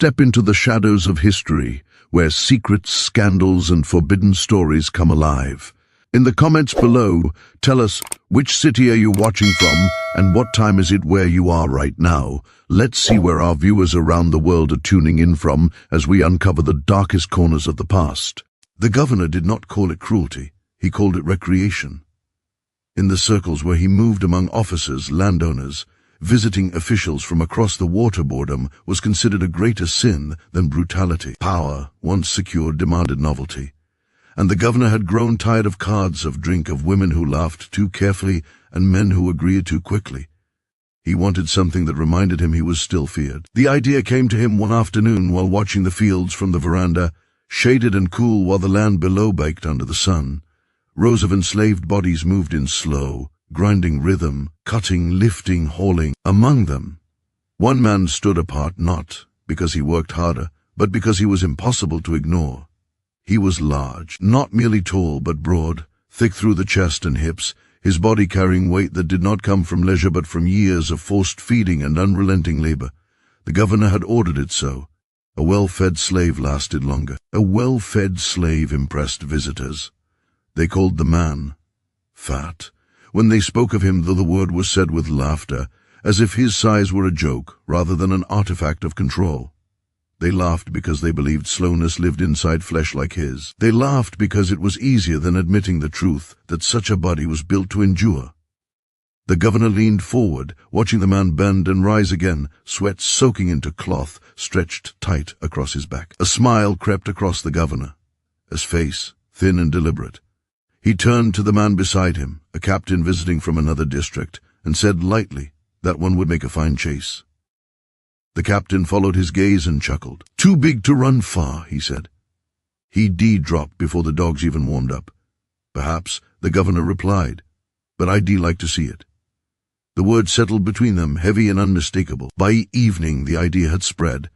step into the shadows of history, where secrets, scandals, and forbidden stories come alive. In the comments below, tell us, which city are you watching from, and what time is it where you are right now? Let's see where our viewers around the world are tuning in from as we uncover the darkest corners of the past. The governor did not call it cruelty, he called it recreation. In the circles where he moved among officers, landowners, visiting officials from across the water boredom was considered a greater sin than brutality. Power, once secured, demanded novelty. And the governor had grown tired of cards of drink, of women who laughed too carefully and men who agreed too quickly. He wanted something that reminded him he was still feared. The idea came to him one afternoon while watching the fields from the veranda, shaded and cool while the land below baked under the sun. Rows of enslaved bodies moved in slow, grinding rhythm, cutting, lifting, hauling. Among them, one man stood apart, not because he worked harder, but because he was impossible to ignore. He was large, not merely tall but broad, thick through the chest and hips, his body carrying weight that did not come from leisure but from years of forced feeding and unrelenting labor. The governor had ordered it so. A well-fed slave lasted longer. A well-fed slave impressed visitors. They called the man fat. When they spoke of him, though the word was said with laughter, as if his size were a joke rather than an artifact of control. They laughed because they believed slowness lived inside flesh like his. They laughed because it was easier than admitting the truth that such a body was built to endure. The governor leaned forward, watching the man bend and rise again, sweat soaking into cloth stretched tight across his back. A smile crept across the governor, his face thin and deliberate. He turned to the man beside him, a captain visiting from another district, and said lightly, "That one would make a fine chase." The captain followed his gaze and chuckled. "Too big to run far," he said. He dropped before the dogs even warmed up. "Perhaps," the governor replied, "but I'd like to see it." The word settled between them, heavy and unmistakable. By evening, the idea had spread.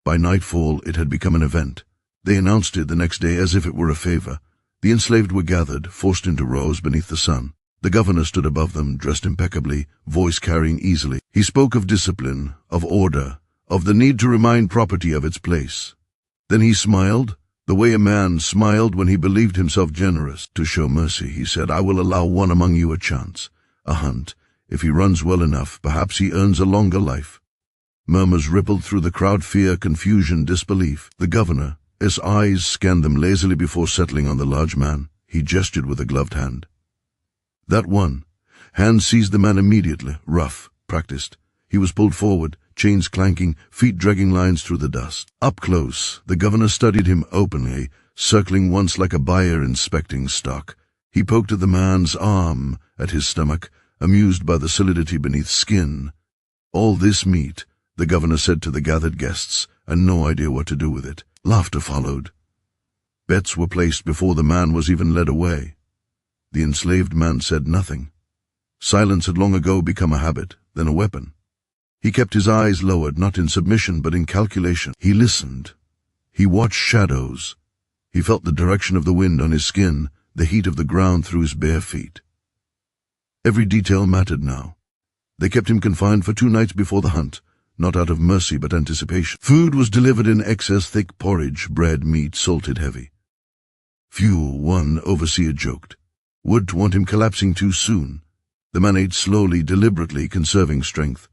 By nightfall, it had become an event. They announced it the next day as if it were a favor. The enslaved were gathered, forced into rows beneath the sun. The governor stood above them, dressed impeccably, voice carrying easily. He spoke of discipline, of order, of the need to remind property of its place. Then he smiled, the way a man smiled when he believed himself generous. "To show mercy," he said, "I will allow one among you a chance, a hunt. If he runs well enough, perhaps he earns a longer life." Murmurs rippled through the crowd, fear, confusion, disbelief. The governor, his eyes scanned them lazily before settling on the large man. He gestured with a gloved hand. That one hand seized the man immediately, rough, practiced. He was pulled forward, chains clanking, feet dragging lines through the dust. Up close, the governor studied him openly, circling once like a buyer inspecting stock. He poked at the man's arm, at his stomach, amused by the solidity beneath skin. "All this meat," the governor said to the gathered guests, and no idea what to do with it. Laughter followed. Bets were placed before the man was even led away. The enslaved man said nothing. Silence had long ago become a habit, then a weapon. He kept his eyes lowered, not in submission but in calculation. He listened. He watched shadows. He felt the direction of the wind on his skin, the heat of the ground through his bare feet. Every detail mattered now. They kept him confined for 2 nights before the hunt, not out of mercy but anticipation. Food was delivered in excess: thick porridge, bread, meat, salted heavy. Fuel, one overseer joked. Would want him collapsing too soon. The man ate slowly, deliberately, conserving strength.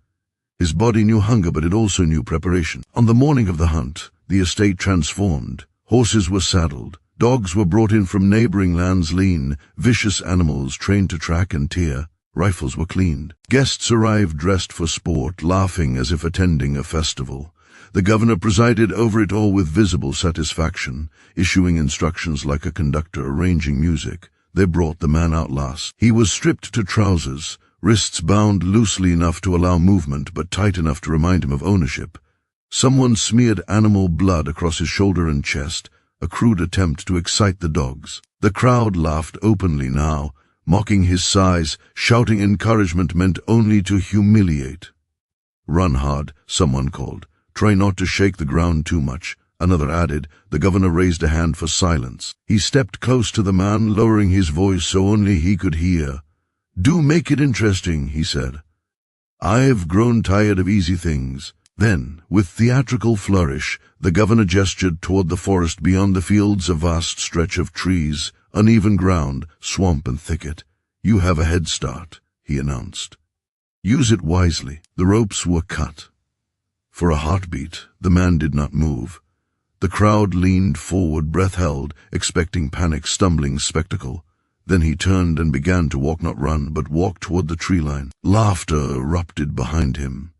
His body knew hunger, but it also knew preparation. On the morning of the hunt, the estate transformed. Horses were saddled. Dogs were brought in from neighboring lands, lean, vicious animals trained to track and tear. Rifles were cleaned. Guests arrived dressed for sport, laughing as if attending a festival. The governor presided over it all with visible satisfaction, issuing instructions like a conductor arranging music. They brought the man out last. He was stripped to trousers, wrists bound loosely enough to allow movement but tight enough to remind him of ownership. Someone smeared animal blood across his shoulder and chest, a crude attempt to excite the dogs. The crowd laughed openly now, mocking his size, shouting encouragement meant only to humiliate. "Run hard," someone called. "Try not to shake the ground too much," another added. The governor raised a hand for silence. He stepped close to the man, lowering his voice so only he could hear. "Do make it interesting," he said. "I've grown tired of easy things. Then, with theatrical flourish, the governor gestured toward the forest beyond the fields, a vast stretch of trees, uneven ground, swamp and thicket. "You have a head start," he announced. "Use it wisely." The ropes were cut. For a heartbeat, the man did not move. The crowd leaned forward, breath held, expecting panic, stumbling spectacle. Then he turned and began to walk, not run, but walk toward the tree line. Laughter erupted behind him.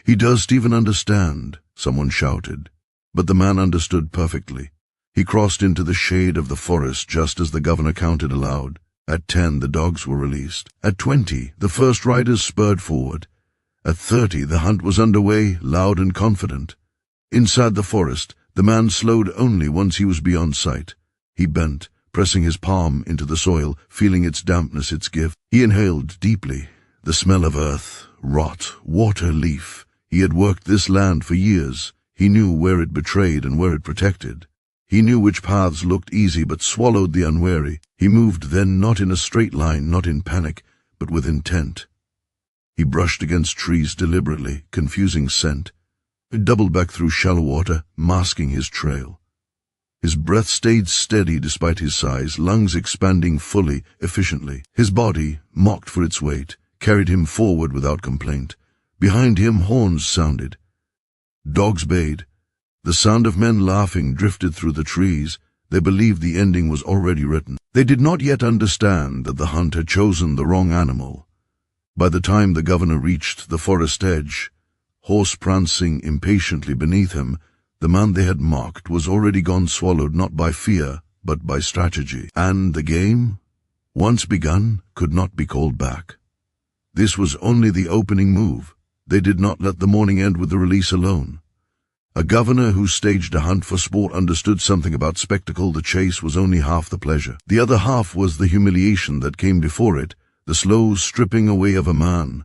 "He doesn't even understand," someone shouted. But the man understood perfectly. He crossed into the shade of the forest just as the governor counted aloud. At 10, the dogs were released. At 20, the first riders spurred forward. At 30, the hunt was underway, loud and confident. Inside the forest, the man slowed only once he was beyond sight. He bent, pressing his palm into the soil, feeling its dampness, its gift. He inhaled deeply, the smell of earth, rot, water, leaf. He had worked this land for years. He knew where it betrayed and where it protected. He knew which paths looked easy but swallowed the unwary. He moved then not in a straight line, not in panic, but with intent. He brushed against trees deliberately, confusing scent. He doubled back through shallow water, masking his trail. His breath stayed steady despite his size, lungs expanding fully, efficiently. His body, mocked for its weight, carried him forward without complaint. Behind him, horns sounded. Dogs bayed. The sound of men laughing drifted through the trees. They believed the ending was already written. They did not yet understand that the hunt had chosen the wrong animal. By the time the governor reached the forest edge, horse prancing impatiently beneath him, the man they had mocked was already gone, swallowed not by fear, but by strategy. And the game, once begun, could not be called back. This was only the opening move. They did not let the morning end with the release alone. A governor who staged a hunt for sport understood something about spectacle. The chase was only half the pleasure. The other half was the humiliation that came before it, the slow stripping away of a man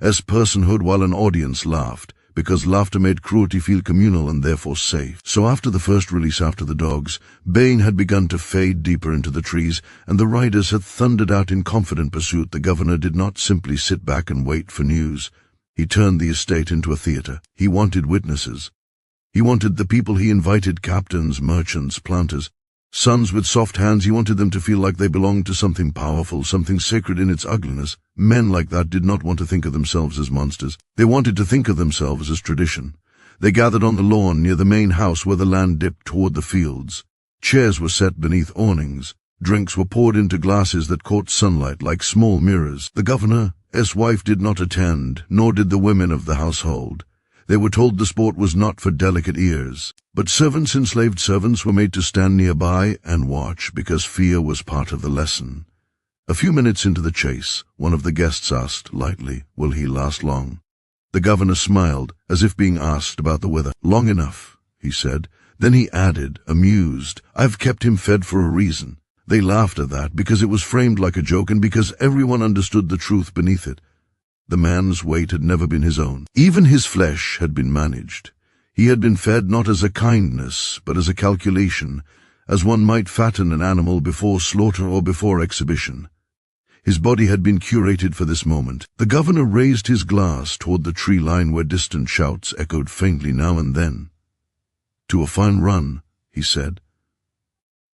as personhood while an audience laughed, because laughter made cruelty feel communal and therefore safe. So after the first release, after the dogs, baying had begun to fade deeper into the trees, and the riders had thundered out in confident pursuit. The governor did not simply sit back and wait for news. He turned the estate into a theater. He wanted witnesses. He wanted the people he invited, captains, merchants, planters, sons with soft hands. He wanted them to feel like they belonged to something powerful, something sacred in its ugliness. Men like that did not want to think of themselves as monsters. They wanted to think of themselves as tradition. They gathered on the lawn near the main house where the land dipped toward the fields. Chairs were set beneath awnings. Drinks were poured into glasses that caught sunlight like small mirrors. The governor's wife did not attend, nor did the women of the household. They were told the sport was not for delicate ears. But servants, enslaved servants, were made to stand nearby and watch because fear was part of the lesson. A few minutes into the chase, one of the guests asked lightly, "Will he last long?" The governor smiled, as if being asked about the weather. "Long enough," he said. Then he added, amused, "I've kept him fed for a reason." They laughed at that because it was framed like a joke and because everyone understood the truth beneath it. The man's weight had never been his own. Even his flesh had been managed. He had been fed not as a kindness, but as a calculation, as one might fatten an animal before slaughter or before exhibition. His body had been curated for this moment. The governor raised his glass toward the tree line where distant shouts echoed faintly now and then. "To a fine run," he said.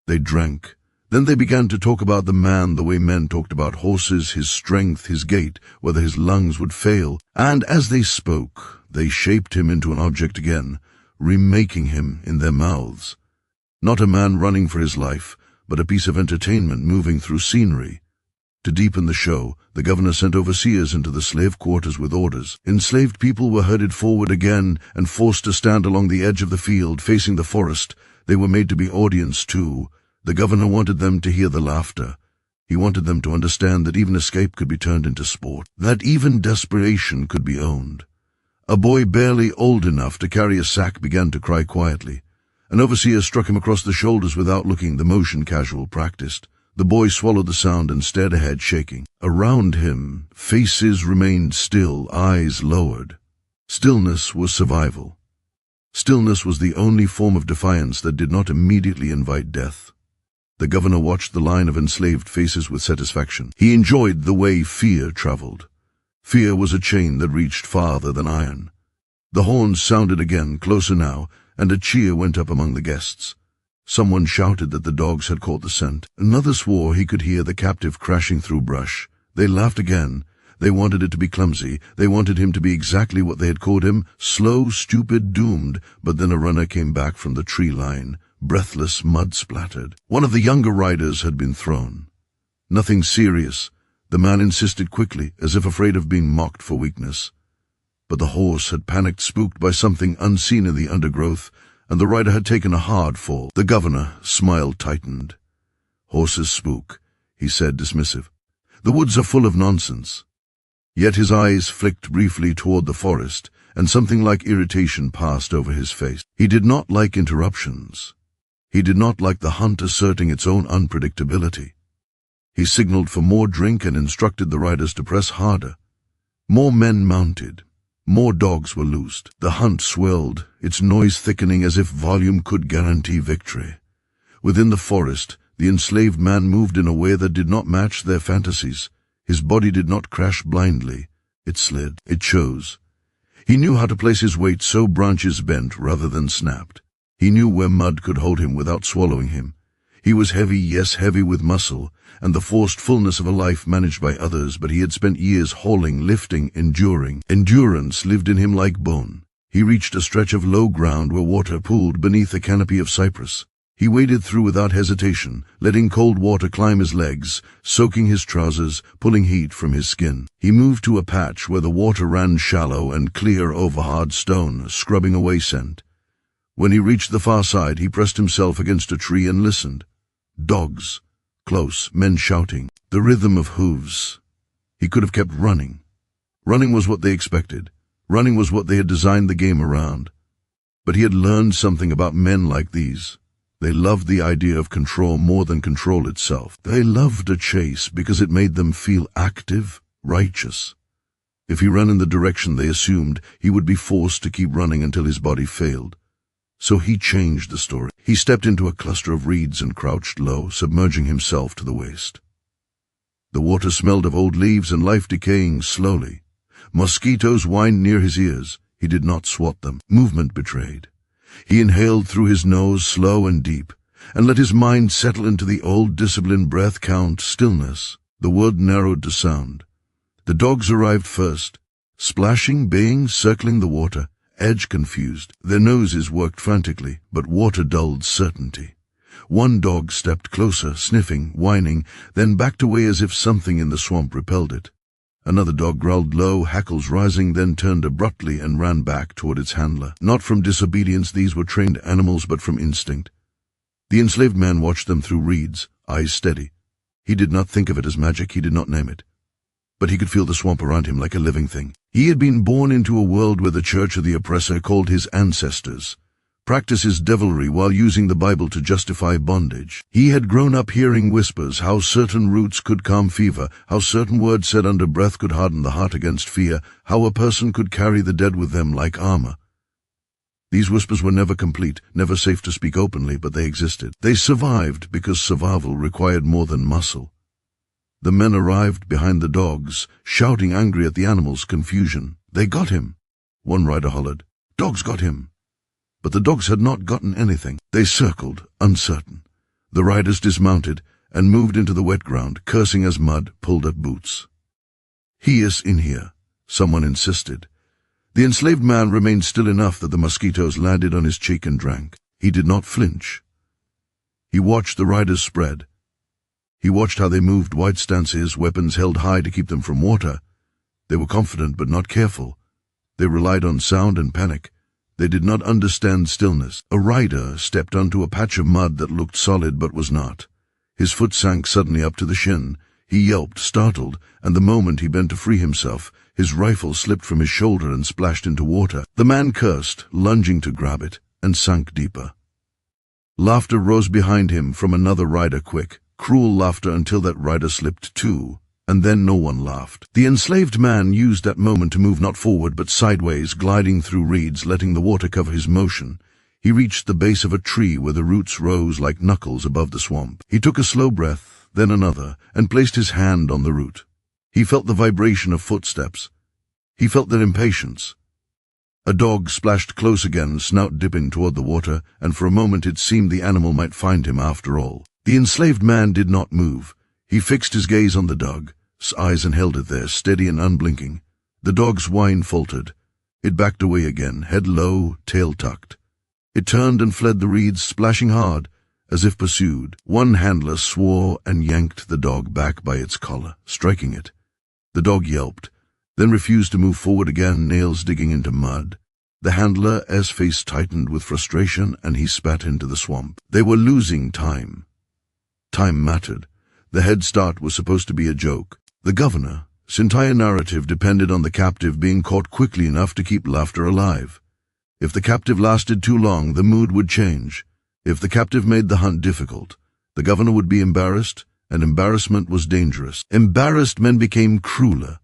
They drank. Then they began to talk about the man the way men talked about horses, his strength, his gait, whether his lungs would fail. And as they spoke, they shaped him into an object again, remaking him in their mouths. Not a man running for his life, but a piece of entertainment moving through scenery. To deepen the show, the governor sent overseers into the slave quarters with orders. Enslaved people were herded forward again and forced to stand along the edge of the field, facing the forest. They were made to be audience too. The governor wanted them to hear the laughter. He wanted them to understand that even escape could be turned into sport, that even desperation could be owned. A boy barely old enough to carry a sack began to cry quietly. An overseer struck him across the shoulders without looking, the motion casual, practiced. The boy swallowed the sound and stared ahead, shaking. Around him, faces remained still, eyes lowered. Stillness was survival. Stillness was the only form of defiance that did not immediately invite death. The governor watched the line of enslaved faces with satisfaction. He enjoyed the way fear traveled. Fear was a chain that reached farther than iron. The horns sounded again, closer now, and a cheer went up among the guests. Someone shouted that the dogs had caught the scent. Another swore he could hear the captive crashing through brush. They laughed again. They wanted it to be clumsy. They wanted him to be exactly what they had called him, slow, stupid, doomed. But then a runner came back from the tree line, breathless, mud-splattered. One of the younger riders had been thrown. Nothing serious. The man insisted quickly, as if afraid of being mocked for weakness. But the horse had panicked, spooked by something unseen in the undergrowth, and the rider had taken a hard fall. The governor smiled tightened. "Horses spook," he said, dismissive. "The woods are full of nonsense." Yet his eyes flicked briefly toward the forest, and something like irritation passed over his face. He did not like interruptions. He did not like the hunt asserting its own unpredictability. He signaled for more drink and instructed the riders to press harder. More men mounted. More dogs were loosed. The hunt swelled, its noise thickening as if volume could guarantee victory. Within the forest, the enslaved man moved in a way that did not match their fantasies. His body did not crash blindly. It slid. It chose. He knew how to place his weight so branches bent rather than snapped. He knew where mud could hold him without swallowing him. He was heavy, yes, heavy with muscle, and the forced fullness of a life managed by others, but he had spent years hauling, lifting, enduring. Endurance lived in him like bone. He reached a stretch of low ground where water pooled beneath a canopy of cypress. He waded through without hesitation, letting cold water climb his legs, soaking his trousers, pulling heat from his skin. He moved to a patch where the water ran shallow and clear over hard stone, scrubbing away scent. When he reached the far side, he pressed himself against a tree and listened. Dogs. Close, men shouting, the rhythm of hooves. He could have kept running. Running was what they expected. Running was what they had designed the game around. But he had learned something about men like these. They loved the idea of control more than control itself. They loved a chase because it made them feel active, righteous. If he ran in the direction they assumed, he would be forced to keep running until his body failed. So he changed the story. He stepped into a cluster of reeds and crouched low, submerging himself to the waist. The water smelled of old leaves and life decaying slowly. Mosquitoes whined near his ears. He did not swat them. Movement betrayed. He inhaled through his nose, slow and deep, and let his mind settle into the old disciplined breath count, stillness. The world narrowed to sound. The dogs arrived first, splashing, baying, circling the water. Edge confused. Their noses worked frantically, but water dulled certainty. One dog stepped closer, sniffing, whining, then backed away as if something in the swamp repelled it. Another dog growled low, hackles rising, then turned abruptly and ran back toward its handler. Not from disobedience, these were trained animals, but from instinct. The enslaved man watched them through reeds, eyes steady. He did not think of it as magic, he did not name it. But he could feel the swamp around him like a living thing. He had been born into a world where the church of the oppressor called his ancestors, practices devilry while using the Bible to justify bondage. He had grown up hearing whispers, how certain roots could calm fever, how certain words said under breath could harden the heart against fear, how a person could carry the dead with them like armor. These whispers were never complete, never safe to speak openly, but they existed. They survived because survival required more than muscle. The men arrived behind the dogs, shouting angry at the animals' confusion. They got him. One rider hollered, "Dogs got him." But the dogs had not gotten anything. They circled, uncertain. The riders dismounted and moved into the wet ground, cursing as mud pulled at boots. "He is in here," someone insisted. The enslaved man remained still enough that the mosquitoes landed on his cheek and drank. He did not flinch. He watched the riders spread. He watched how they moved, wide stances, weapons held high to keep them from water. They were confident but not careful. They relied on sound and panic. They did not understand stillness. A rider stepped onto a patch of mud that looked solid but was not. His foot sank suddenly up to the shin. He yelped, startled, and the moment he bent to free himself, his rifle slipped from his shoulder and splashed into water. The man cursed, lunging to grab it, and sank deeper. Laughter rose behind him from another rider, quick, cruel laughter until that rider slipped too, and then no one laughed. The enslaved man used that moment to move not forward but sideways, gliding through reeds, letting the water cover his motion. He reached the base of a tree where the roots rose like knuckles above the swamp. He took a slow breath, then another, and placed his hand on the root. He felt the vibration of footsteps. He felt their impatience. A dog splashed close again, snout dipping toward the water, and for a moment it seemed the animal might find him after all. The enslaved man did not move. He fixed his gaze on the dog's eyes and held it there, steady and unblinking. The dog's whine faltered. It backed away again, head low, tail tucked. It turned and fled the reeds, splashing hard, as if pursued. One handler swore and yanked the dog back by its collar, striking it. The dog yelped, then refused to move forward again, nails digging into mud. The handler's face tightened with frustration, and he spat into the swamp. They were losing time. Time mattered. The head start was supposed to be a joke. The governor's entire narrative depended on the captive being caught quickly enough to keep laughter alive. If the captive lasted too long, the mood would change. If the captive made the hunt difficult, the governor would be embarrassed, and embarrassment was dangerous. Embarrassed men became crueler.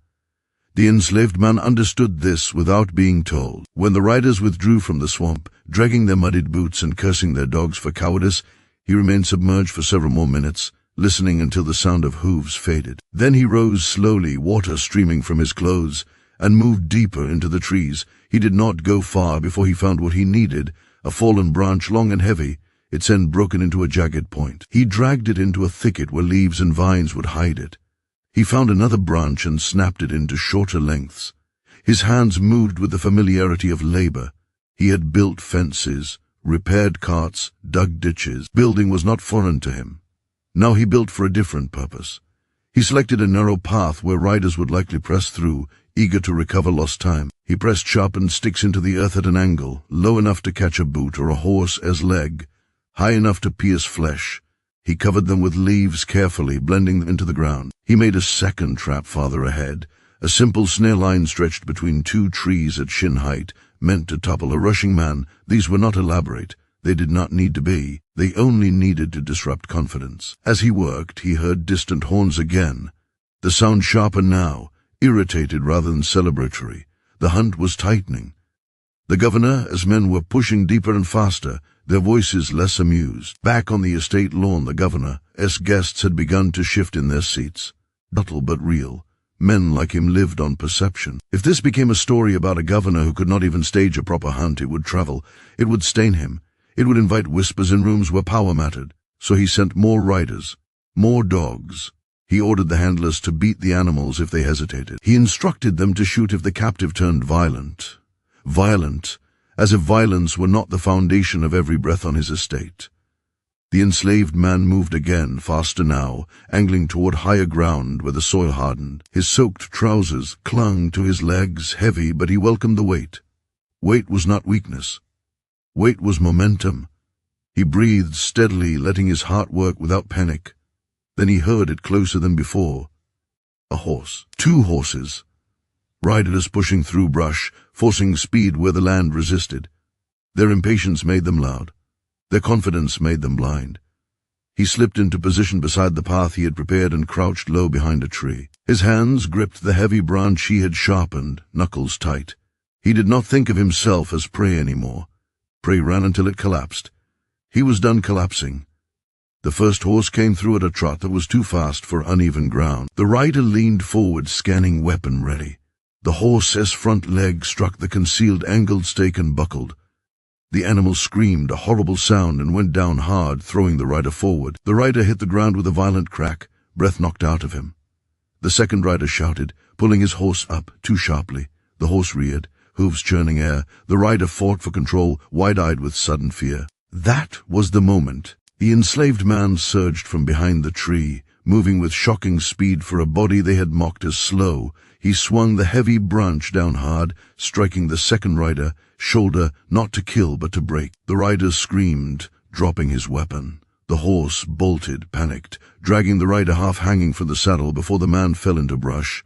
The enslaved man understood this without being told. When the riders withdrew from the swamp, dragging their muddied boots and cursing their dogs for cowardice, he remained submerged for several more minutes, listening until the sound of hooves faded. Then he rose slowly, water streaming from his clothes, and moved deeper into the trees. He did not go far before he found what he needed, a fallen branch, long and heavy, its end broken into a jagged point. He dragged it into a thicket where leaves and vines would hide it. He found another branch and snapped it into shorter lengths. His hands moved with the familiarity of labor. He had built fences, repaired carts, dug ditches. Building was not foreign to him. Now he built for a different purpose. He selected a narrow path where riders would likely press through, eager to recover lost time. He pressed sharpened sticks into the earth at an angle, low enough to catch a boot or a horse's leg, high enough to pierce flesh. He covered them with leaves carefully, blending them into the ground. He made a second trap farther ahead, a simple snare line stretched between two trees at shin height, meant to topple a rushing man. These were not elaborate. They did not need to be. They only needed to disrupt confidence. As he worked, he heard distant horns again. The sound sharper now, irritated rather than celebratory. The hunt was tightening. The governor, as men were pushing deeper and faster, their voices less amused. Back on the estate lawn, the governor's guests had begun to shift in their seats. Subtle but real. Men like him lived on perception. If this became a story about a governor who could not even stage a proper hunt, it would travel. It would stain him. It would invite whispers in rooms where power mattered. So he sent more riders, more dogs. He ordered the handlers to beat the animals if they hesitated. He instructed them to shoot if the captive turned violent. Violent, as if violence were not the foundation of every breath on his estate. The enslaved man moved again, faster now, angling toward higher ground where the soil hardened. His soaked trousers clung to his legs, heavy, but he welcomed the weight. Weight was not weakness. Weight was momentum. He breathed steadily, letting his heart work without panic. Then he heard it closer than before. A horse. 2 horses. Riders pushing through brush, forcing speed where the land resisted. Their impatience made them loud. Their confidence made them blind. He slipped into position beside the path he had prepared and crouched low behind a tree. His hands gripped the heavy branch he had sharpened, knuckles tight. He did not think of himself as prey anymore. Prey ran until it collapsed. He was done collapsing. The first horse came through at a trot that was too fast for uneven ground. The rider leaned forward, scanning, weapon ready. The horse's front leg struck the concealed angled stake and buckled. The animal screamed a horrible sound and went down hard, throwing the rider forward. The rider hit the ground with a violent crack, breath knocked out of him. The second rider shouted, pulling his horse up too sharply. The horse reared, hooves churning air. The rider fought for control, wide-eyed with sudden fear. That was the moment. The enslaved man surged from behind the tree, moving with shocking speed for a body they had mocked as slow. He swung the heavy branch down hard, striking the second rider, shoulder, not to kill but to break. The rider screamed, dropping his weapon. The horse bolted, panicked, dragging the rider half hanging from the saddle before the man fell into brush.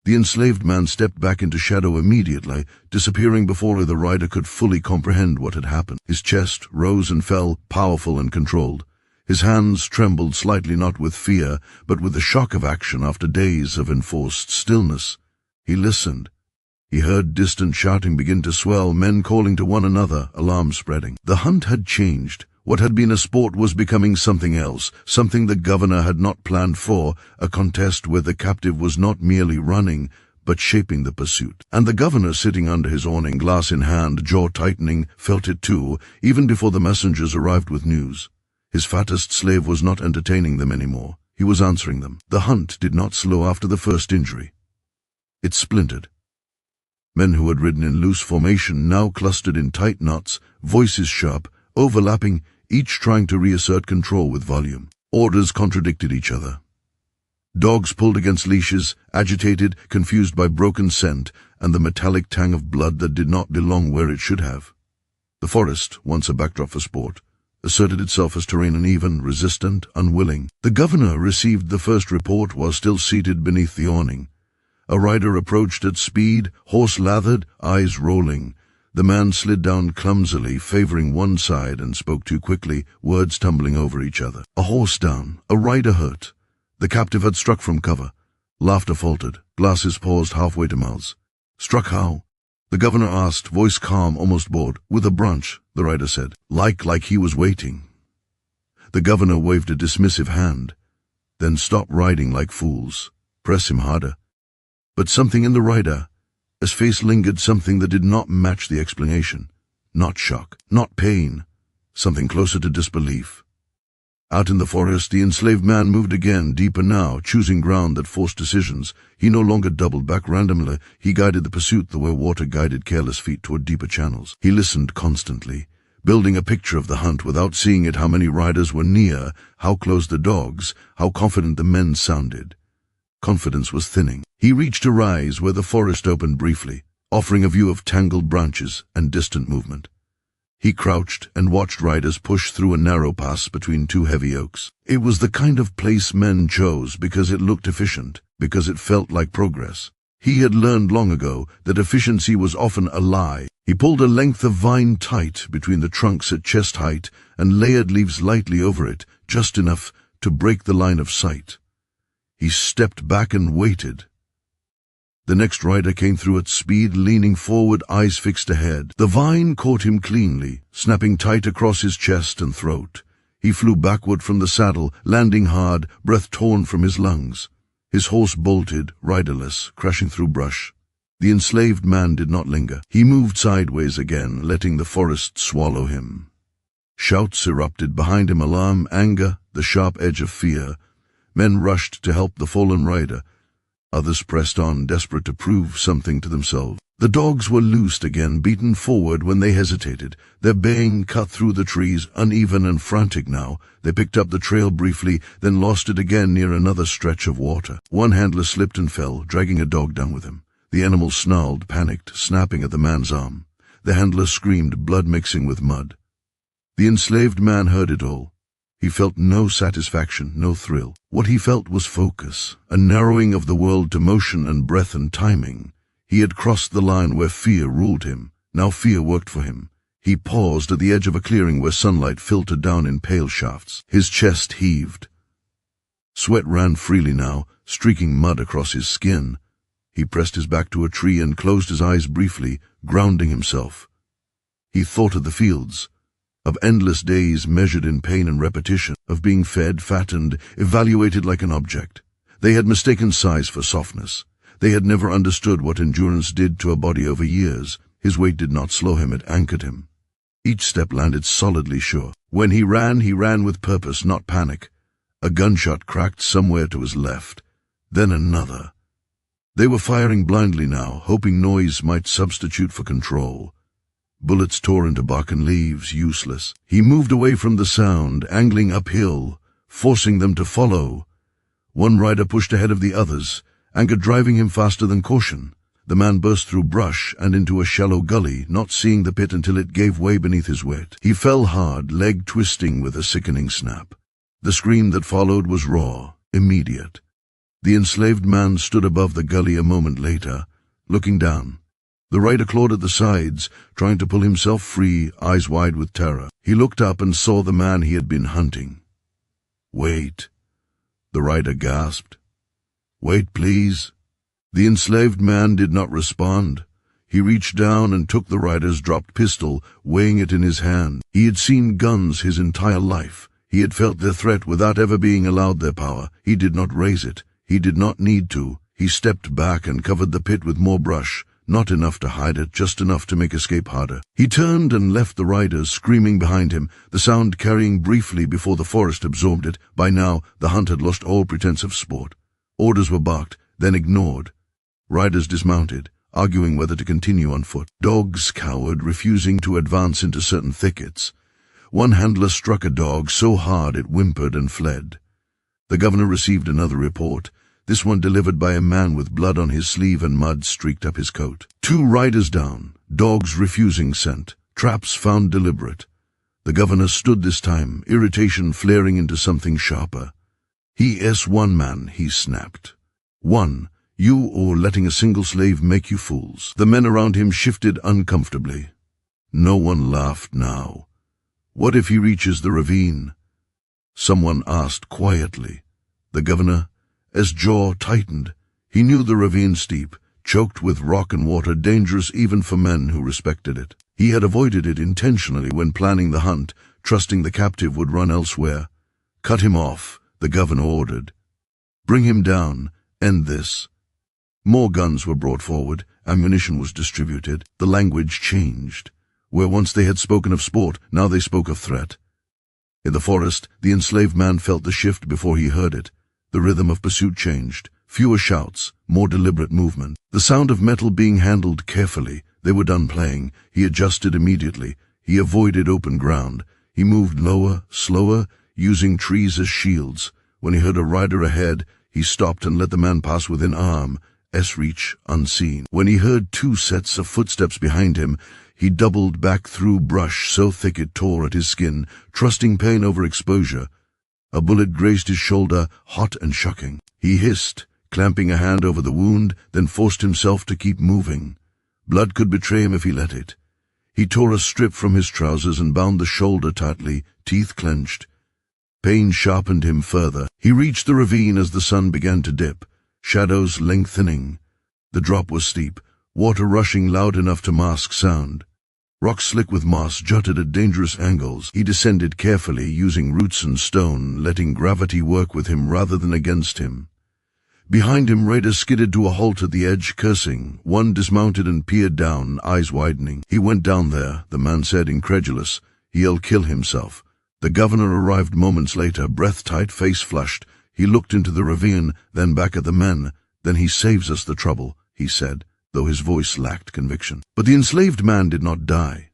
The enslaved man stepped back into shadow immediately, disappearing before the rider could fully comprehend what had happened. His chest rose and fell, powerful and controlled. His hands trembled slightly, not with fear, but with the shock of action after days of enforced stillness. He listened. He heard distant shouting begin to swell, men calling to one another, alarm spreading. The hunt had changed. What had been a sport was becoming something else, something the governor had not planned for, a contest where the captive was not merely running, but shaping the pursuit. And the governor, sitting under his awning, glass in hand, jaw tightening, felt it too, even before the messengers arrived with news. His fattest slave was not entertaining them anymore. He was answering them. The hunt did not slow after the first injury. It splintered. Men who had ridden in loose formation now clustered in tight knots, voices sharp, overlapping, each trying to reassert control with volume. Orders contradicted each other. Dogs pulled against leashes, agitated, confused by broken scent and the metallic tang of blood that did not belong where it should have. The forest, once a backdrop for sport, asserted itself as terrain uneven, resistant, unwilling. The governor received the first report while still seated beneath the awning. A rider approached at speed, horse lathered, eyes rolling. The man slid down clumsily, favoring one side, and spoke too quickly, words tumbling over each other. A horse down, a rider hurt. The captive had struck from cover. Laughter faltered, glasses paused halfway to mouths. Struck how? The governor asked, voice calm, almost bored. With a branch, the rider said. Like he was waiting. The governor waved a dismissive hand. Then stop riding like fools. Press him harder. But something in the rider, his face lingered, something that did not match the explanation. Not shock, not pain, something closer to disbelief. Out in the forest, the enslaved man moved again, deeper now, choosing ground that forced decisions. He no longer doubled back randomly. He guided the pursuit the way water guided careless feet toward deeper channels. He listened constantly, building a picture of the hunt without seeing it, how many riders were near, how close the dogs, how confident the men sounded. Confidence was thinning. He reached a rise where the forest opened briefly, offering a view of tangled branches and distant movement. He crouched and watched riders push through a narrow pass between two heavy oaks. It was the kind of place men chose because it looked efficient, because it felt like progress. He had learned long ago that efficiency was often a lie. He pulled a length of vine tight between the trunks at chest height and layered leaves lightly over it, just enough to break the line of sight. He stepped back and waited. The next rider came through at speed, leaning forward, eyes fixed ahead. The vine caught him cleanly, snapping tight across his chest and throat. He flew backward from the saddle, landing hard, breath torn from his lungs. His horse bolted, riderless, crashing through brush. The enslaved man did not linger. He moved sideways again, letting the forest swallow him. Shouts erupted behind him, alarm, anger, the sharp edge of fear. Men rushed to help the fallen rider. Others pressed on, desperate to prove something to themselves. The dogs were loosed again, beaten forward when they hesitated. Their baying cut through the trees, uneven and frantic now. They picked up the trail briefly, then lost it again near another stretch of water. One handler slipped and fell, dragging a dog down with him. The animal snarled, panicked, snapping at the man's arm. The handler screamed, blood mixing with mud. The enslaved man heard it all. He felt no satisfaction, no thrill. What he felt was focus, a narrowing of the world to motion and breath and timing. He had crossed the line where fear ruled him. Now fear worked for him. He paused at the edge of a clearing where sunlight filtered down in pale shafts. His chest heaved. Sweat ran freely now, streaking mud across his skin. He pressed his back to a tree and closed his eyes briefly, grounding himself. He thought of the fields, of endless days measured in pain and repetition, of being fed, fattened, evaluated like an object. They had mistaken size for softness. They had never understood what endurance did to a body over years. His weight did not slow him, it anchored him. Each step landed solidly sure. When he ran with purpose, not panic. A gunshot cracked somewhere to his left. Then another. They were firing blindly now, hoping noise might substitute for control. Bullets tore into bark and leaves, useless. He moved away from the sound, angling uphill, forcing them to follow. One rider pushed ahead of the others, anger driving him faster than caution. The man burst through brush and into a shallow gully, not seeing the pit until it gave way beneath his weight. He fell hard, leg twisting with a sickening snap. The scream that followed was raw, immediate. The enslaved man stood above the gully a moment later, looking down. The rider clawed at the sides, trying to pull himself free, eyes wide with terror. He looked up and saw the man he had been hunting. "Wait," the rider gasped. "Wait, please." The enslaved man did not respond. He reached down and took the rider's dropped pistol, weighing it in his hand. He had seen guns his entire life. He had felt their threat without ever being allowed their power. He did not raise it. He did not need to. He stepped back and covered the pit with more brush, not enough to hide it, just enough to make escape harder. He turned and left the riders screaming behind him, the sound carrying briefly before the forest absorbed it. By now, the hunt had lost all pretense of sport. Orders were barked, then ignored. Riders dismounted, arguing whether to continue on foot. Dogs cowered, refusing to advance into certain thickets. One handler struck a dog so hard it whimpered and fled. The governor received another report, this one delivered by a man with blood on his sleeve and mud streaked up his coat. 2 riders down, dogs refusing scent, traps found deliberate. The governor stood this time, irritation flaring into something sharper. "He is one man," he snapped. "One, you or letting a single slave make you fools." The men around him shifted uncomfortably. No one laughed now. "What if he reaches the ravine?" Someone asked quietly. The governor, his jaw tightened. He knew the ravine steep, choked with rock and water, dangerous even for men who respected it. He had avoided it intentionally when planning the hunt, trusting the captive would run elsewhere. "Cut him off," the governor ordered. "Bring him down. End this." More guns were brought forward. Ammunition was distributed. The language changed. Where once they had spoken of sport, now they spoke of threat. In the forest, the enslaved man felt the shift before he heard it. The rhythm of pursuit changed. Fewer shouts, more deliberate movement. The sound of metal being handled carefully. They were done playing. He adjusted immediately. He avoided open ground. He moved lower, slower, using trees as shields. When he heard a rider ahead, he stopped and let the man pass within arm's reach, unseen. When he heard 2 sets of footsteps behind him, he doubled back through brush so thick it tore at his skin, trusting pain over exposure. A bullet grazed his shoulder, hot and shocking. He hissed, clamping a hand over the wound, then forced himself to keep moving. Blood could betray him if he let it. He tore a strip from his trousers and bound the shoulder tightly, teeth clenched. Pain sharpened him further. He reached the ravine as the sun began to dip, shadows lengthening. The drop was steep, water rushing loud enough to mask sound. Rock slick with moss jutted at dangerous angles. He descended carefully, using roots and stone, letting gravity work with him rather than against him. Behind him, raiders skidded to a halt at the edge, cursing. One dismounted and peered down, eyes widening. "He went down there," the man said, incredulous. "He'll kill himself." The governor arrived moments later, breath tight, face flushed. He looked into the ravine, then back at the men. "Then he saves us the trouble," he said, though his voice lacked conviction. But the enslaved man did not die.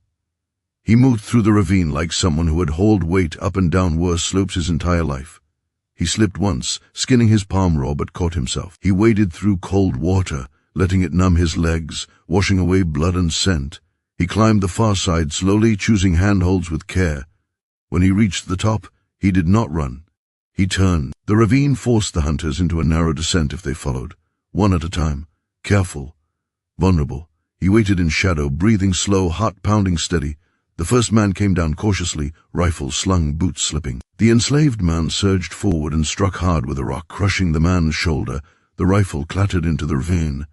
He moved through the ravine like someone who had hauled weight up and down worse slopes his entire life. He slipped once, skinning his palm raw, but caught himself. He waded through cold water, letting it numb his legs, washing away blood and scent. He climbed the far side slowly, choosing handholds with care. When he reached the top, he did not run. He turned. The ravine forced the hunters into a narrow descent if they followed, one at a time, careful, vulnerable. He waited in shadow, breathing slow, heart pounding steady. The first man came down cautiously, rifle slung, boots slipping. The enslaved man surged forward and struck hard with a rock, crushing the man's shoulder. The rifle clattered into the ravine.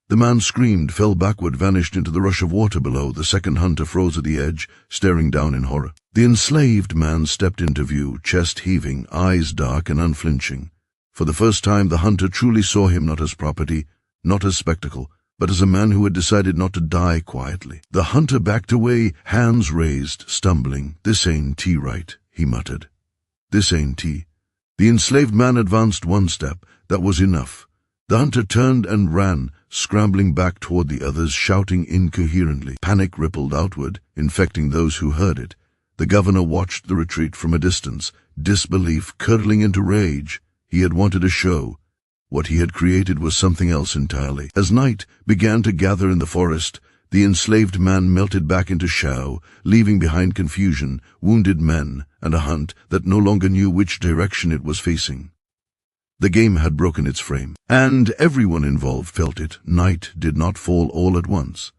The man screamed, fell backward, vanished into the rush of water below. The second hunter froze at the edge, staring down in horror. The enslaved man stepped into view, chest heaving, eyes dark and unflinching. For the first time, the hunter truly saw him not as property, not as spectacle, but as a man who had decided not to die quietly. The hunter backed away, hands raised, stumbling. "This ain't tea right," he muttered. "This ain't tea." The enslaved man advanced one step. That was enough. The hunter turned and ran, scrambling back toward the others, shouting incoherently. Panic rippled outward, infecting those who heard it. The governor watched the retreat from a distance, disbelief curdling into rage. He had wanted a show. What he had created was something else entirely. As night began to gather in the forest, the enslaved man melted back into shadow, leaving behind confusion, wounded men, and a hunt that no longer knew which direction it was facing. The game had broken its frame, and everyone involved felt it. Night did not fall all at once.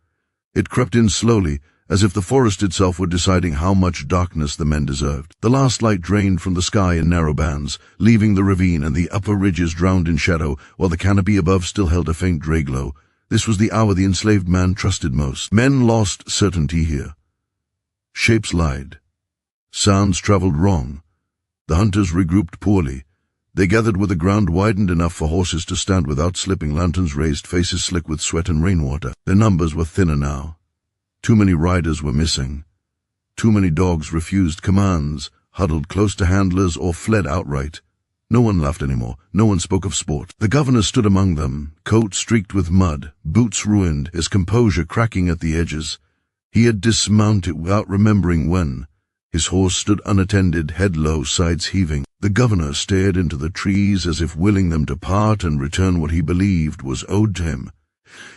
It crept in slowly, as if the forest itself were deciding how much darkness the men deserved. The last light drained from the sky in narrow bands, leaving the ravine and the upper ridges drowned in shadow, while the canopy above still held a faint gray glow. This was the hour the enslaved man trusted most. Men lost certainty here. Shapes lied. Sounds traveled wrong. The hunters regrouped poorly. They gathered where the ground widened enough for horses to stand without slipping, lanterns raised, faces slick with sweat and rainwater. Their numbers were thinner now. Too many riders were missing. Too many dogs refused commands, huddled close to handlers, or fled outright. No one laughed anymore. No one spoke of sport. The governor stood among them, coat streaked with mud, boots ruined, his composure cracking at the edges. He had dismounted without remembering when. His horse stood unattended, head low, sides heaving. The governor stared into the trees as if willing them to part and return what he believed was owed to him.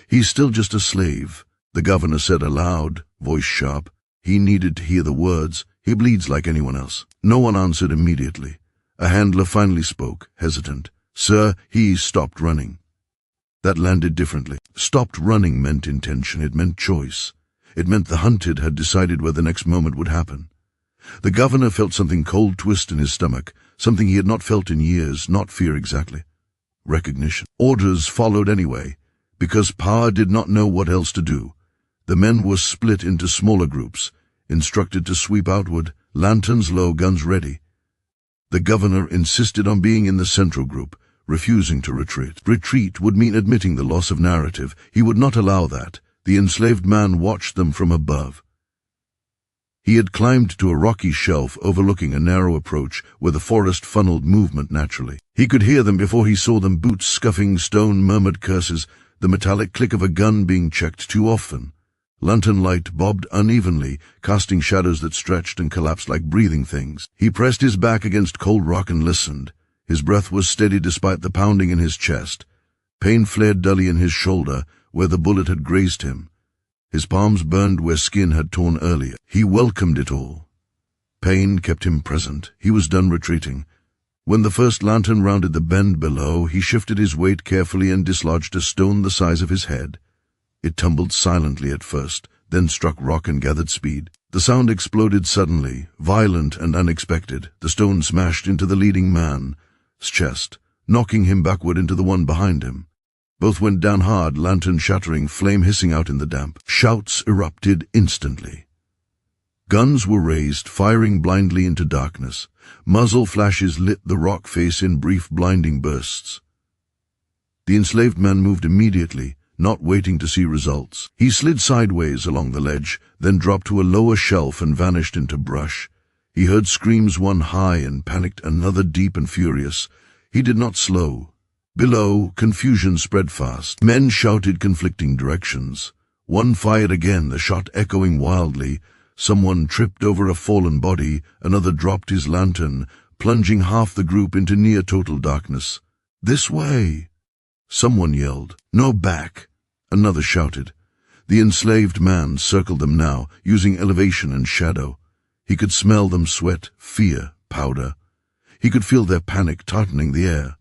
"He's still just a slave," the governor said aloud, voice sharp. He needed to hear the words. "He bleeds like anyone else." No one answered immediately. A handler finally spoke, hesitant. "Sir, he stopped running." That landed differently. Stopped running meant intention. It meant choice. It meant the hunted had decided where the next moment would happen. The governor felt something cold twist in his stomach, something he had not felt in years, not fear exactly. Recognition. Orders followed anyway, because power did not know what else to do. The men were split into smaller groups, instructed to sweep outward, lanterns low, guns ready. The governor insisted on being in the central group, refusing to retreat. Retreat would mean admitting the loss of narrative. He would not allow that. The enslaved man watched them from above. He had climbed to a rocky shelf overlooking a narrow approach where the forest funneled movement naturally. He could hear them before he saw them, boots scuffing, stone murmured curses, the metallic click of a gun being checked too often. Lantern light bobbed unevenly, casting shadows that stretched and collapsed like breathing things. He pressed his back against cold rock and listened. His breath was steady despite the pounding in his chest. Pain flared dully in his shoulder, where the bullet had grazed him. His palms burned where skin had torn earlier. He welcomed it all. Pain kept him present. He was done retreating. When the first lantern rounded the bend below, he shifted his weight carefully and dislodged a stone the size of his head. It tumbled silently at first, then struck rock and gathered speed. The sound exploded suddenly, violent and unexpected. The stone smashed into the leading man's chest, knocking him backward into the one behind him. Both went down hard, lantern shattering, flame hissing out in the damp. Shouts erupted instantly. Guns were raised, firing blindly into darkness. Muzzle flashes lit the rock face in brief, blinding bursts. The enslaved man moved immediately, not waiting to see results. He slid sideways along the ledge, then dropped to a lower shelf and vanished into brush. He heard screams, one high and panicked, another deep and furious. He did not slow. Below, confusion spread fast. Men shouted conflicting directions. One fired again, the shot echoing wildly. Someone tripped over a fallen body, another dropped his lantern, plunging half the group into near-total darkness. "This way!" Someone yelled. "No, back!" Another shouted. The enslaved man circled them now, using elevation and shadow. He could smell them sweat, fear, powder. He could feel their panic tartaning the air.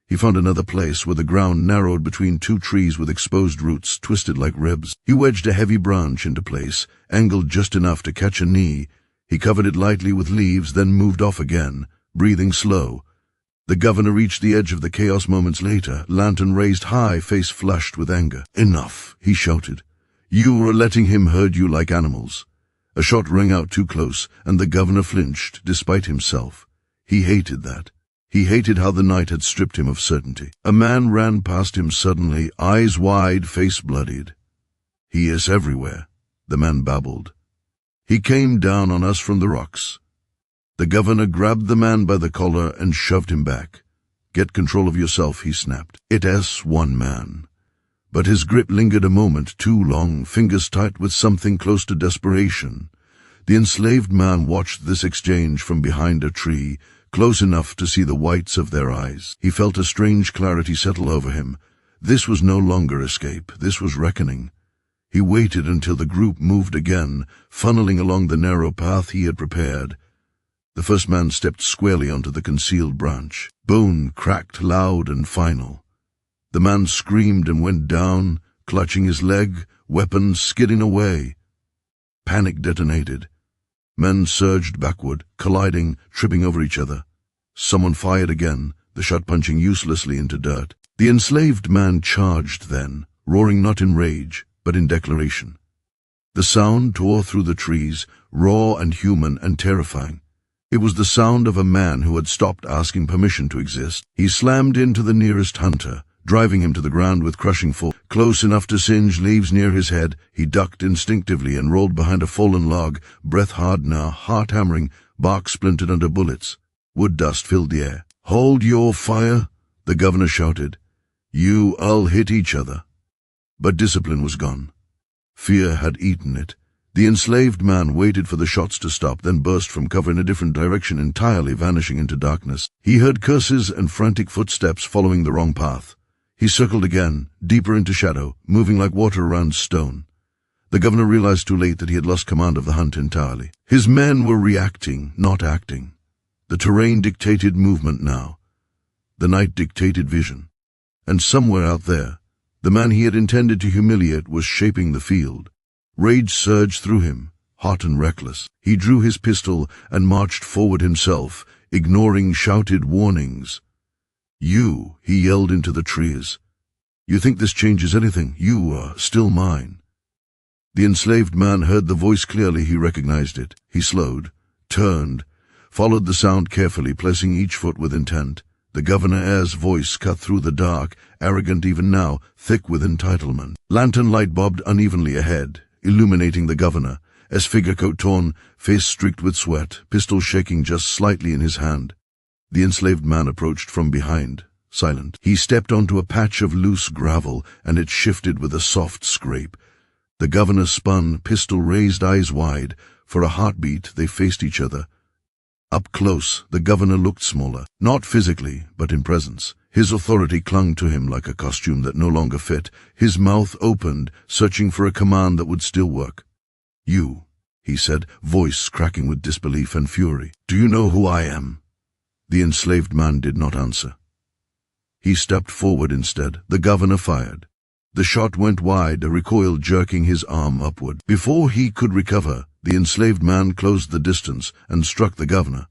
He found another place where the ground narrowed between two trees with exposed roots twisted like ribs. He wedged a heavy branch into place, angled just enough to catch a knee. He covered it lightly with leaves, then moved off again, breathing slow. The governor reached the edge of the chaos moments later, lantern raised high, face flushed with anger. "Enough," he shouted. "You were letting him herd you like animals." A shot rang out too close, and the governor flinched, despite himself. He hated that. He hated how the night had stripped him of certainty. A man ran past him suddenly, eyes wide, face bloodied. "He is everywhere," the man babbled. "He came down on us from the rocks." The governor grabbed the man by the collar and shoved him back. "Get control of yourself," he snapped. It's one man. But his grip lingered a moment too long, fingers tight with something close to desperation. The enslaved man watched this exchange from behind a tree, close enough to see the whites of their eyes. He felt a strange clarity settle over him. This was no longer escape, this was reckoning. He waited until the group moved again, funneling along the narrow path he had prepared. The first man stepped squarely onto the concealed branch. Bone cracked loud and final. The man screamed and went down, clutching his leg, weapon skidding away. Panic detonated. Men surged backward, colliding, tripping over each other. Someone fired again, the shot punching uselessly into dirt. The enslaved man charged then, roaring not in rage, but in declaration. The sound tore through the trees, raw and human and terrifying. It was the sound of a man who had stopped asking permission to exist. He slammed into the nearest hunter, driving him to the ground with crushing force. Close enough to singe leaves near his head, he ducked instinctively and rolled behind a fallen log, breath hard now, heart hammering, bark splintered under bullets. Wood dust filled the air. "Hold your fire," the governor shouted. "I'll hit each other." But discipline was gone. Fear had eaten it. The enslaved man waited for the shots to stop, then burst from cover in a different direction, entirely vanishing into darkness. He heard curses and frantic footsteps following the wrong path. He circled again, deeper into shadow, moving like water around stone. The governor realized too late that he had lost command of the hunt entirely. His men were reacting, not acting. The terrain dictated movement now. The night dictated vision. And somewhere out there, the man he had intended to humiliate was shaping the field. Rage surged through him, hot and reckless. He drew his pistol and marched forward himself, ignoring shouted warnings. "You," he yelled into the trees. "You think this changes anything? You are still mine." The enslaved man heard the voice clearly. He recognized it. He slowed, turned, followed the sound carefully, placing each foot with intent. The governor's voice cut through the dark, arrogant even now, thick with entitlement. Lantern light bobbed unevenly ahead, illuminating the governor, his figure coat torn, face streaked with sweat, pistol shaking just slightly in his hand. The enslaved man approached from behind, silent. He stepped onto a patch of loose gravel, and it shifted with a soft scrape. The governor spun, pistol raised, eyes wide. For a heartbeat, they faced each other. Up close, the governor looked smaller, not physically, but in presence. His authority clung to him like a costume that no longer fit. His mouth opened, searching for a command that would still work. "You," he said, voice cracking with disbelief and fury. "Do you know who I am?" The enslaved man did not answer. He stepped forward instead. The governor fired. The shot went wide, a recoil jerking his arm upward. Before he could recover, the enslaved man closed the distance and struck the governor,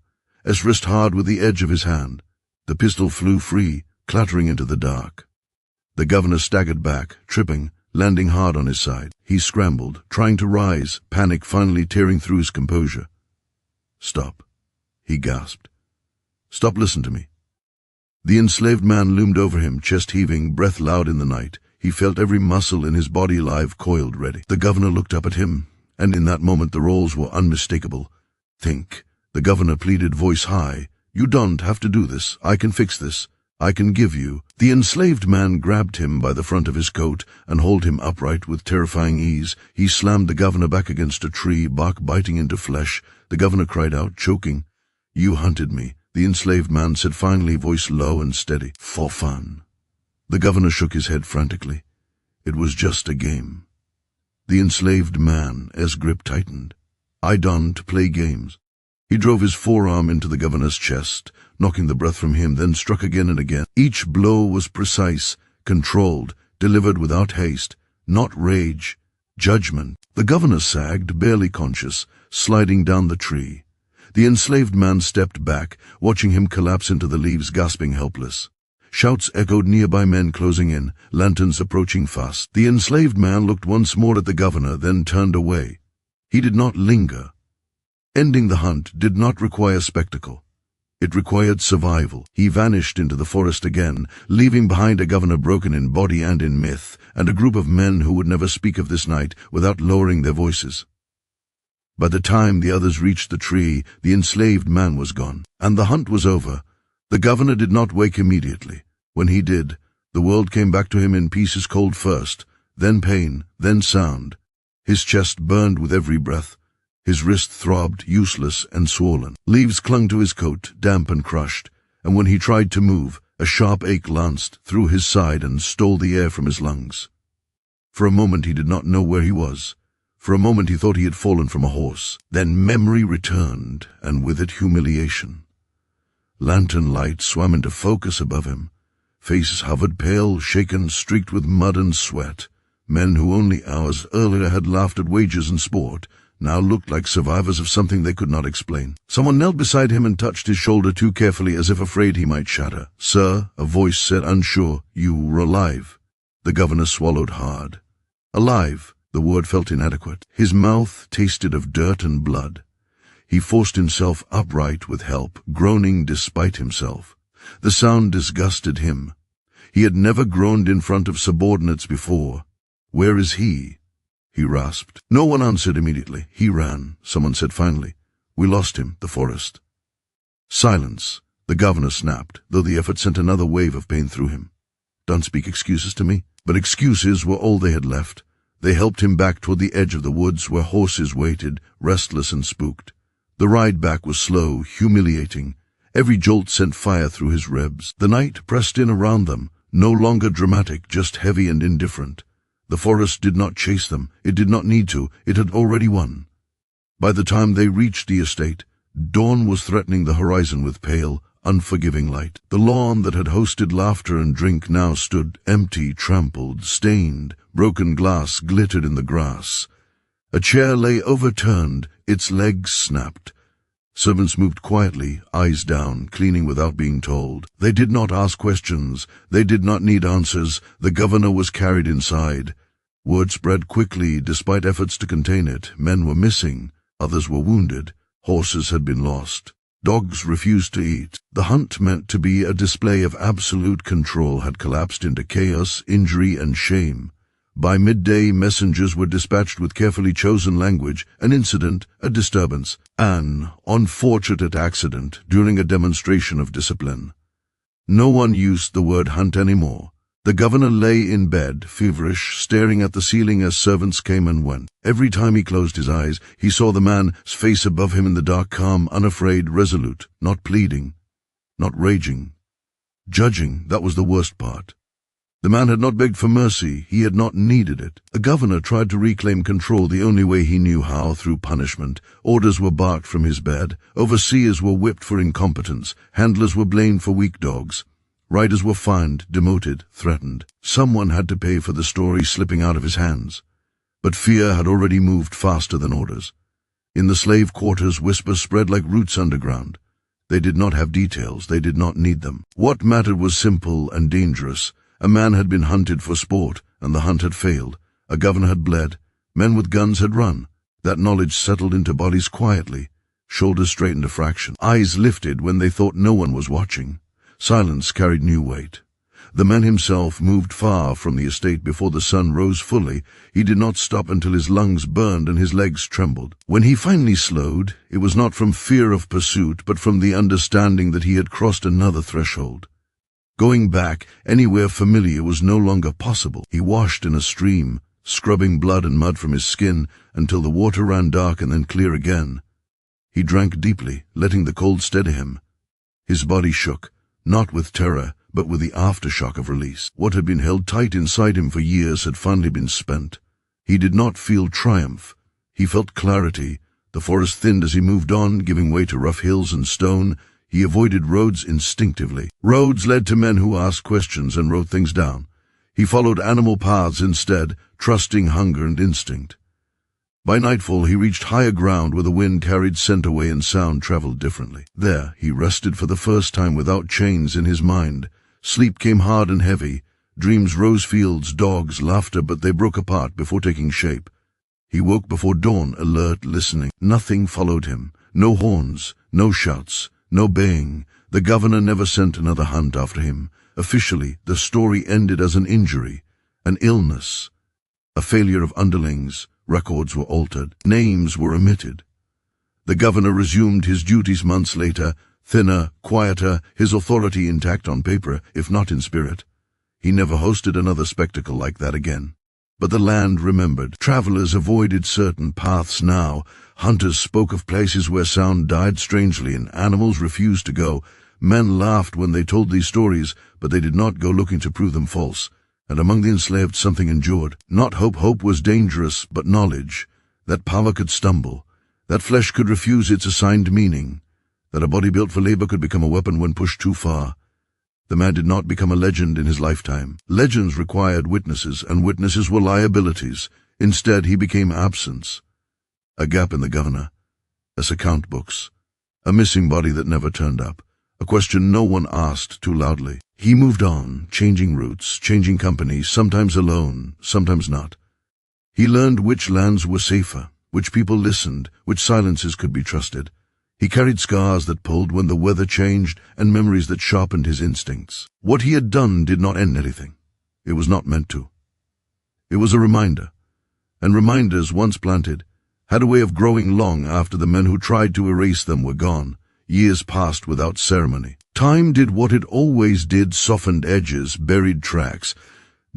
his wrist hard with the edge of his hand. The pistol flew free, clattering into the dark. The governor staggered back, tripping, landing hard on his side. He scrambled, trying to rise, panic finally tearing through his composure. "Stop," he gasped. "Stop, listen to me." The enslaved man loomed over him, chest heaving, breath loud in the night. He felt every muscle in his body alive, coiled, ready. The governor looked up at him, and in that moment the roles were unmistakable. "Think," the governor pleaded, voice high. "You don't have to do this. I can fix this. I can give you." The enslaved man grabbed him by the front of his coat and hauled him upright with terrifying ease. He slammed the governor back against a tree, bark biting into flesh. The governor cried out, choking. "You hunted me," the enslaved man said finally, voice low and steady. "For fun." The governor shook his head frantically. "It was just a game." The enslaved man's grip tightened. "I don't play games." He drove his forearm into the governor's chest, knocking the breath from him, then struck again and again. Each blow was precise, controlled, delivered without haste, not rage, judgment. The governor sagged, barely conscious, sliding down the tree. The enslaved man stepped back, watching him collapse into the leaves, gasping, helpless. Shouts echoed, nearby men closing in, lanterns approaching fast. The enslaved man looked once more at the governor, then turned away. He did not linger. Ending the hunt did not require spectacle. It required survival. He vanished into the forest again, leaving behind a governor broken in body and in myth, and a group of men who would never speak of this night without lowering their voices. By the time the others reached the tree, the enslaved man was gone, and the hunt was over. The governor did not wake immediately. When he did, the world came back to him in pieces, cold first, then pain, then sound. His chest burned with every breath. His wrist throbbed, useless and swollen. Leaves clung to his coat, damp and crushed, and when he tried to move, a sharp ache lanced through his side and stole the air from his lungs. For a moment he did not know where he was. For a moment he thought he had fallen from a horse. Then memory returned, and with it humiliation. Lantern light swam into focus above him. Faces hovered, pale, shaken, streaked with mud and sweat. Men who only hours earlier had laughed at wages and sport now looked like survivors of something they could not explain. Someone knelt beside him and touched his shoulder too carefully, as if afraid he might shatter. "Sir," a voice said, unsure, "you were alive." The governor swallowed hard. Alive, the word felt inadequate. His mouth tasted of dirt and blood. He forced himself upright with help, groaning despite himself. The sound disgusted him. He had never groaned in front of subordinates before. "Where is he?" he rasped. No one answered immediately. "He ran," someone said finally. "We lost him, the forest." Silence. The governor snapped, though the effort sent another wave of pain through him. "Don't speak excuses to me." But excuses were all they had left. They helped him back toward the edge of the woods where horses waited, restless and spooked. The ride back was slow, humiliating. Every jolt sent fire through his ribs. The night pressed in around them, no longer dramatic, just heavy and indifferent. The forest did not chase them. It did not need to. It had already won. By the time they reached the estate, dawn was threatening the horizon with pale, unforgiving light. The lawn that had hosted laughter and drink now stood empty, trampled, stained. Broken glass glittered in the grass. A chair lay overturned, its legs snapped. Servants moved quietly, eyes down, cleaning without being told. They did not ask questions. They did not need answers. The governor was carried inside. Word spread quickly, despite efforts to contain it. Men were missing. Others were wounded. Horses had been lost. Dogs refused to eat. The hunt, meant to be a display of absolute control, had collapsed into chaos, injury, and shame. By midday, messengers were dispatched with carefully chosen language: an incident, a disturbance, an unfortunate accident during a demonstration of discipline. No one used the word hunt anymore. The governor lay in bed, feverish, staring at the ceiling as servants came and went. Every time he closed his eyes, he saw the man's face above him in the dark, calm, unafraid, resolute, not pleading, not raging. Judging, that was the worst part. The man had not begged for mercy. He had not needed it. The governor tried to reclaim control the only way he knew how, through punishment. Orders were barked from his bed. Overseers were whipped for incompetence. Handlers were blamed for weak dogs. Riders were fined, demoted, threatened. Someone had to pay for the story slipping out of his hands. But fear had already moved faster than orders. In the slave quarters, whispers spread like roots underground. They did not have details. They did not need them. What mattered was simple and dangerous. A man had been hunted for sport, and the hunt had failed. A governor had bled. Men with guns had run. That knowledge settled into bodies quietly. Shoulders straightened a fraction. Eyes lifted when they thought no one was watching. Silence carried new weight. The man himself moved far from the estate before the sun rose fully. He did not stop until his lungs burned and his legs trembled. When he finally slowed, it was not from fear of pursuit, but from the understanding that he had crossed another threshold. Going back anywhere familiar was no longer possible. He washed in a stream, scrubbing blood and mud from his skin until the water ran dark and then clear again. He drank deeply, letting the cold steady him. His body shook, not with terror, but with the aftershock of release. What had been held tight inside him for years had finally been spent. He did not feel triumph. He felt clarity. The forest thinned as he moved on, giving way to rough hills and stone. He avoided roads instinctively. Roads led to men who asked questions and wrote things down. He followed animal paths instead, trusting hunger and instinct. By nightfall, he reached higher ground where the wind carried scent away and sound traveled differently. There, he rested for the first time without chains in his mind. Sleep came hard and heavy. Dreams rose fields, dogs, laughter, but they broke apart before taking shape. He woke before dawn, alert, listening. Nothing followed him. No horns, no shouts. No baying. The governor never sent another hunt after him. Officially, the story ended as an injury, an illness, a failure of underlings. Records were altered. Names were omitted. The governor resumed his duties months later, thinner, quieter, his authority intact on paper, if not in spirit. He never hosted another spectacle like that again. But the land remembered. Travelers avoided certain paths now. Hunters spoke of places where sound died strangely and animals refused to go. Men laughed when they told these stories, but they did not go looking to prove them false. And among the enslaved something endured. Not hope. Hope was dangerous, but knowledge. That power could stumble. That flesh could refuse its assigned meaning. That a body built for labor could become a weapon when pushed too far. The man did not become a legend in his lifetime. Legends required witnesses, and witnesses were liabilities. Instead, he became absence. A gap in the governor. As account books. A missing body that never turned up. A question no one asked too loudly. He moved on, changing routes, changing companies, sometimes alone, sometimes not. He learned which lands were safer, which people listened, which silences could be trusted. He carried scars that pulled when the weather changed and memories that sharpened his instincts. What he had done did not end anything. It was not meant to. It was a reminder, and reminders, once planted, had a way of growing long after the men who tried to erase them were gone. Years passed without ceremony. Time did what it always did, softened edges, buried tracks,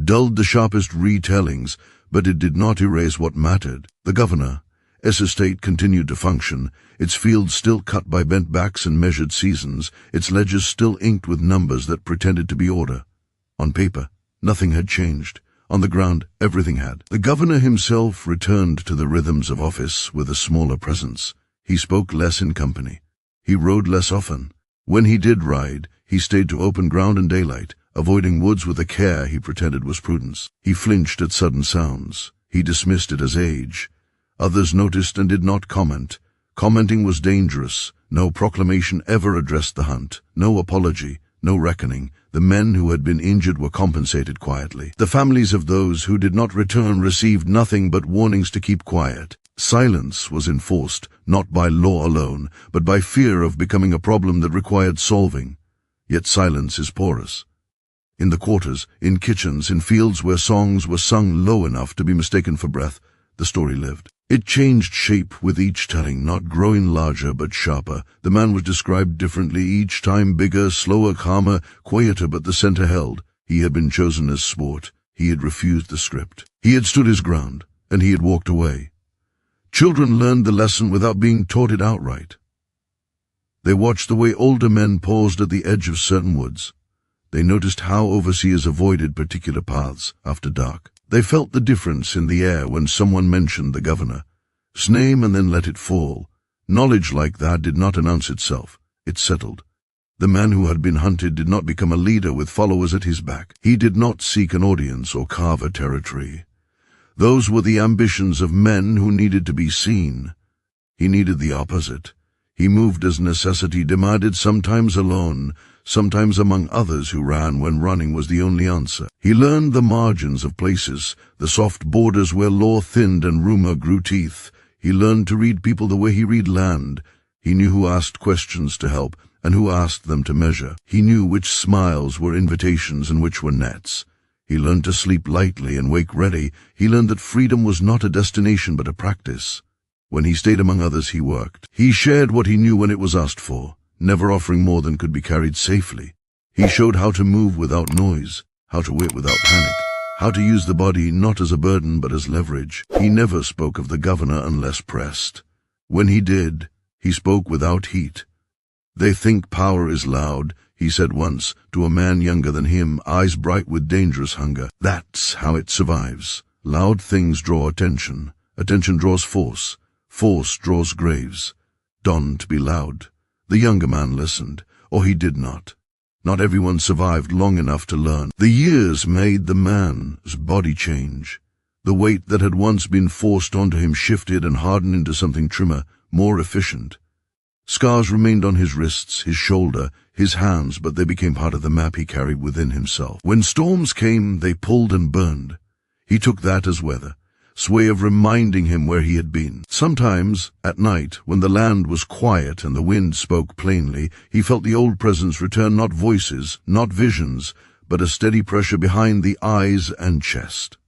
dulled the sharpest retellings, but it did not erase what mattered. The governor's estate continued to function, its fields still cut by bent backs and measured seasons, its ledgers still inked with numbers that pretended to be order. On paper, nothing had changed. On the ground, everything had. The governor himself returned to the rhythms of office with a smaller presence. He spoke less in company. He rode less often. When he did ride, he stayed to open ground and daylight, avoiding woods with a care he pretended was prudence. He flinched at sudden sounds. He dismissed it as age. Others noticed and did not comment. Commenting was dangerous. No proclamation ever addressed the hunt. No apology. No reckoning. The men who had been injured were compensated quietly. The families of those who did not return received nothing but warnings to keep quiet. Silence was enforced, not by law alone, but by fear of becoming a problem that required solving. Yet silence is porous. In the quarters, in kitchens, in fields where songs were sung low enough to be mistaken for breath, the story lived. It changed shape with each telling, not growing larger but sharper. The man was described differently, each time bigger, slower, calmer, quieter, but the center held. He had been chosen as sport. He had refused the script. He had stood his ground, and he had walked away. Children learned the lesson without being taught it outright. They watched the way older men paused at the edge of certain woods. They noticed how overseers avoided particular paths after dark. They felt the difference in the air when someone mentioned the governor's name and then let it fall. Knowledge like that did not announce itself. It settled. The man who had been hunted did not become a leader with followers at his back. He did not seek an audience or carve a territory. Those were the ambitions of men who needed to be seen. He needed the opposite. He moved as necessity demanded, sometimes alone, sometimes among others who ran when running was the only answer. He learned the margins of places, the soft borders where law thinned and rumor grew teeth. He learned to read people the way he read land. He knew who asked questions to help and who asked them to measure. He knew which smiles were invitations and which were nets. He learned to sleep lightly and wake ready. He learned that freedom was not a destination but a practice. When he stayed among others, he worked. He shared what he knew when it was asked for, never offering more than could be carried safely. He showed how to move without noise, how to wait without panic, how to use the body not as a burden but as leverage. He never spoke of the governor unless pressed. When he did, he spoke without heat. "They think power is loud," he said once to a man younger than him, eyes bright with dangerous hunger. "That's how it survives. Loud things draw attention. Attention draws force. Force draws graves. Done to be loud." The younger man listened, or he did not. Not everyone survived long enough to learn. The years made the man's body change. The weight that had once been forced onto him shifted and hardened into something trimmer, more efficient. Scars remained on his wrists, his shoulder, his hands, but they became part of the map he carried within himself. When storms came, they pulled and burned. He took that as weather. Way of reminding him where he had been. Sometimes, at night, when the land was quiet and the wind spoke plainly, he felt the old presence return, not voices, not visions, but a steady pressure behind the eyes and chest.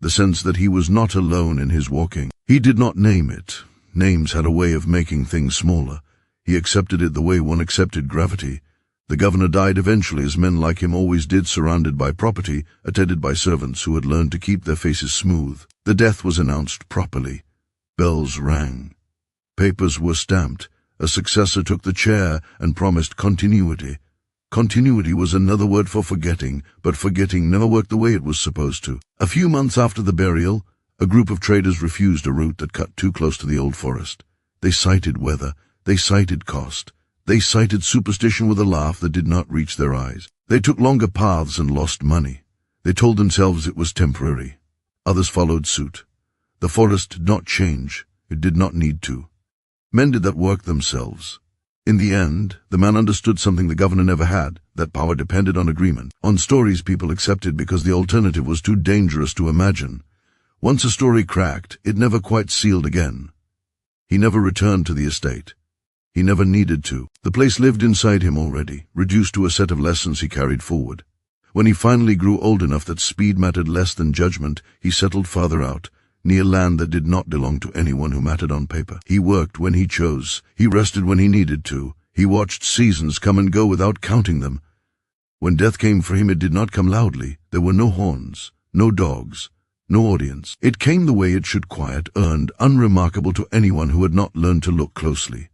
The sense that he was not alone in his walking. He did not name it. Names had a way of making things smaller. He accepted it the way one accepted gravity. The governor died eventually, as men like him always did, surrounded by property, attended by servants who had learned to keep their faces smooth. The death was announced properly. Bells rang. Papers were stamped. A successor took the chair and promised continuity. Continuity was another word for forgetting, but forgetting never worked the way it was supposed to. A few months after the burial, a group of traders refused a route that cut too close to the old forest. They cited weather. They cited cost. They cited superstition with a laugh that did not reach their eyes. They took longer paths and lost money. They told themselves it was temporary. Others followed suit. The forest did not change. It did not need to. Men did that work themselves. In the end, the man understood something the governor never had, that power depended on agreement, on stories people accepted because the alternative was too dangerous to imagine. Once a story cracked, it never quite sealed again. He never returned to the estate. He never needed to. The place lived inside him already, reduced to a set of lessons he carried forward. When he finally grew old enough that speed mattered less than judgment, he settled farther out, near land that did not belong to anyone who mattered on paper. He worked when he chose. He rested when he needed to. He watched seasons come and go without counting them. When death came for him, it did not come loudly. There were no horns, no dogs, no audience. It came the way it should, quiet, earned, unremarkable to anyone who had not learned to look closely.